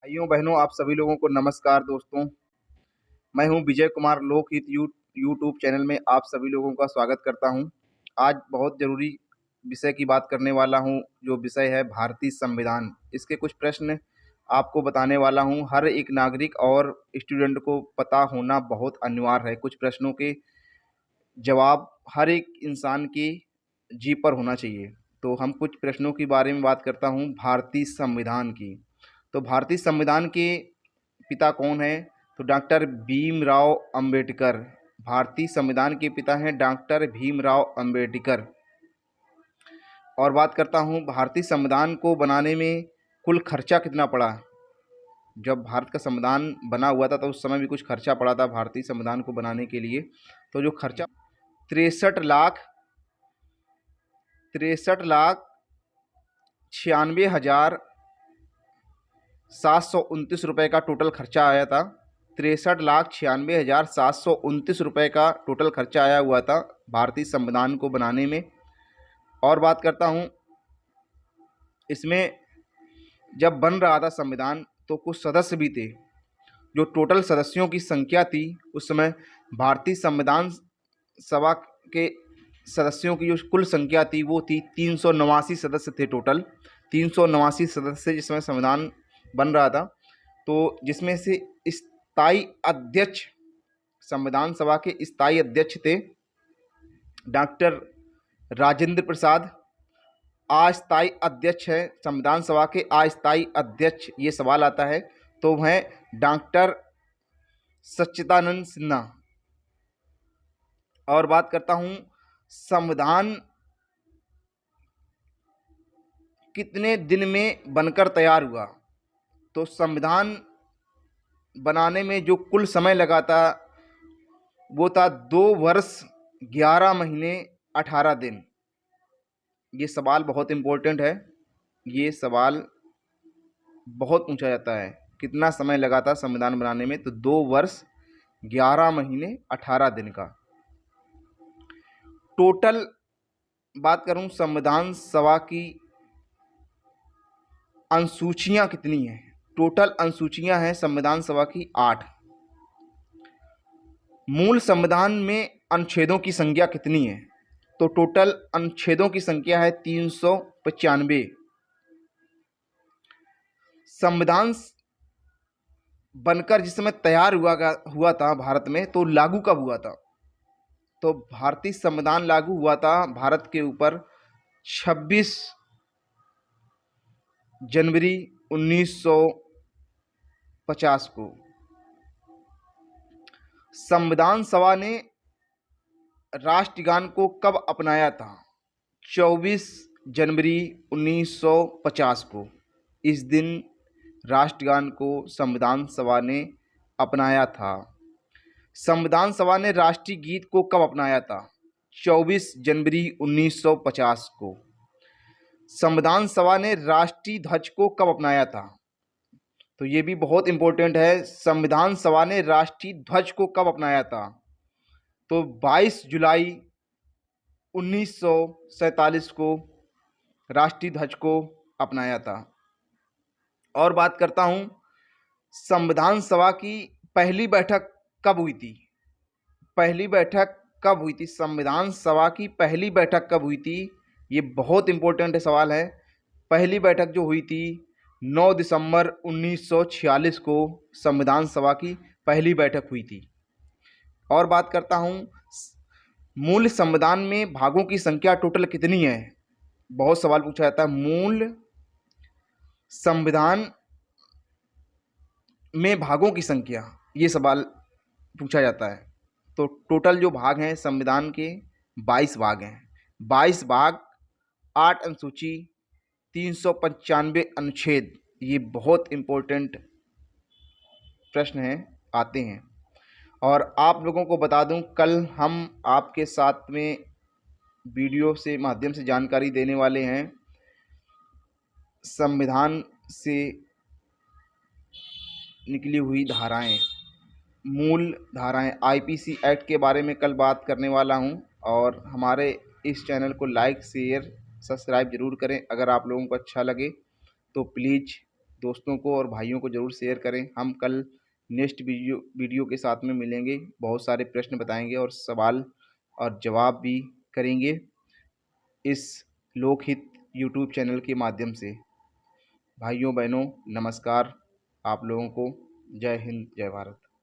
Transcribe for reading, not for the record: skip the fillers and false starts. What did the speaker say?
भाइयों बहनों, आप सभी लोगों को नमस्कार दोस्तों। मैं हूं विजय कुमार, लोकहित यूट्यूब चैनल में आप सभी लोगों का स्वागत करता हूं। आज बहुत ज़रूरी विषय की बात करने वाला हूं, जो विषय है भारतीय संविधान। इसके कुछ प्रश्न आपको बताने वाला हूं। हर एक नागरिक और स्टूडेंट को पता होना बहुत अनिवार्य है। कुछ प्रश्नों के जवाब हर एक इंसान की जी पर होना चाहिए। तो हम कुछ प्रश्नों के बारे में बात करता हूं, भारतीय संविधान की। तो भारतीय संविधान के पिता कौन है? तो डॉक्टर भीमराव अंबेडकर। भारतीय संविधान के पिता हैं डॉक्टर भीमराव अंबेडकर। और बात करता हूं, भारतीय संविधान को बनाने में कुल खर्चा कितना पड़ा? जब भारत का संविधान बना हुआ था तो उस समय भी कुछ खर्चा पड़ा था भारतीय संविधान को बनाने के लिए। तो जो खर्चा 63,96,729 रुपये का टोटल खर्चा आया था। 63,96,729 रुपये का टोटल खर्चा आया हुआ था भारतीय संविधान को बनाने में। और बात करता हूँ, इसमें जब बन रहा था संविधान तो कुछ सदस्य भी थे। जो टोटल सदस्यों की संख्या थी उस समय, भारतीय संविधान सभा के सदस्यों की जो कुल संख्या थी वो थी 389 सदस्य थे। टोटल 389 सदस्य जिस समय संविधान बन रहा था। तो जिसमें से स्थायी अध्यक्ष, संविधान सभा के स्थायी अध्यक्ष थे डॉक्टर राजेंद्र प्रसाद। अस्थायी अध्यक्ष है संविधान सभा के, अस्थायी अध्यक्ष, ये सवाल आता है तो वह डॉक्टर सच्चिदानंद सिन्हा। और बात करता हूं, संविधान कितने दिन में बनकर तैयार हुआ? तो संविधान बनाने में जो कुल समय लगा था वो था 2 वर्ष 11 महीने 18 दिन। ये सवाल बहुत इम्पोर्टेंट है। ये सवाल बहुत पूछा जाता है, कितना समय लगा था संविधान बनाने में? तो 2 वर्ष 11 महीने 18 दिन का। टोटल बात करूं, संविधान सभा की अनुसूचियां कितनी हैं? टोटल अनुसूचियां हैं संविधान सभा की 8। मूल संविधान में अनुच्छेदों की संख्या कितनी है? तो टोटल अनुच्छेदों की संख्या है 395। संविधान बनकर जिस समय तैयार हुआ था भारत में, तो लागू कब हुआ था? तो भारतीय संविधान लागू हुआ था भारत के ऊपर 26 जनवरी 1950 को। संविधान सभा ने राष्ट्रगान को कब अपनाया था? 24 जनवरी 1950 को। इस दिन राष्ट्रगान को संविधान सभा ने अपनाया था। संविधान सभा ने राष्ट्रीय गीत को कब अपनाया था? 24 जनवरी 1950 को। संविधान सभा ने राष्ट्रीय ध्वज को कब अपनाया था? तो ये भी बहुत इंपॉर्टेंट है। संविधान सभा ने राष्ट्रीय ध्वज को कब अपनाया था? तो 22 जुलाई 1947 को राष्ट्रीय ध्वज को अपनाया था। और बात करता हूं, संविधान सभा की पहली बैठक कब हुई थी? पहली बैठक कब हुई थी? संविधान सभा की पहली बैठक कब हुई थी? ये बहुत इंपॉर्टेंट सवाल है। पहली बैठक जो हुई थी 9 दिसंबर 1946 को संविधान सभा की पहली बैठक हुई थी। और बात करता हूं, मूल संविधान में भागों की संख्या टोटल कितनी है? बहुत सवाल पूछा जाता है। मूल संविधान में भागों की संख्या, ये सवाल पूछा जाता है। तो टोटल जो भाग हैं संविधान के 22 भाग हैं। 22 भाग, 8 अनुसूची, 395 अनुच्छेद। ये बहुत इम्पोर्टेंट प्रश्न हैं, आते हैं। और आप लोगों को बता दूं, कल हम आपके साथ में वीडियो से माध्यम से जानकारी देने वाले हैं संविधान से निकली हुई धाराएं, मूल धाराएं, आईपीसी एक्ट के बारे में कल बात करने वाला हूं। और हमारे इस चैनल को लाइक, शेयर, सब्सक्राइब ज़रूर करें। अगर आप लोगों को अच्छा लगे तो प्लीज़ दोस्तों को और भाइयों को ज़रूर शेयर करें। हम कल नेक्स्ट वीडियो के साथ में मिलेंगे, बहुत सारे प्रश्न बताएंगे और सवाल और जवाब भी करेंगे इस लोकहित यूट्यूब चैनल के माध्यम से। भाइयों बहनों नमस्कार, आप लोगों को जय हिंद जय भारत।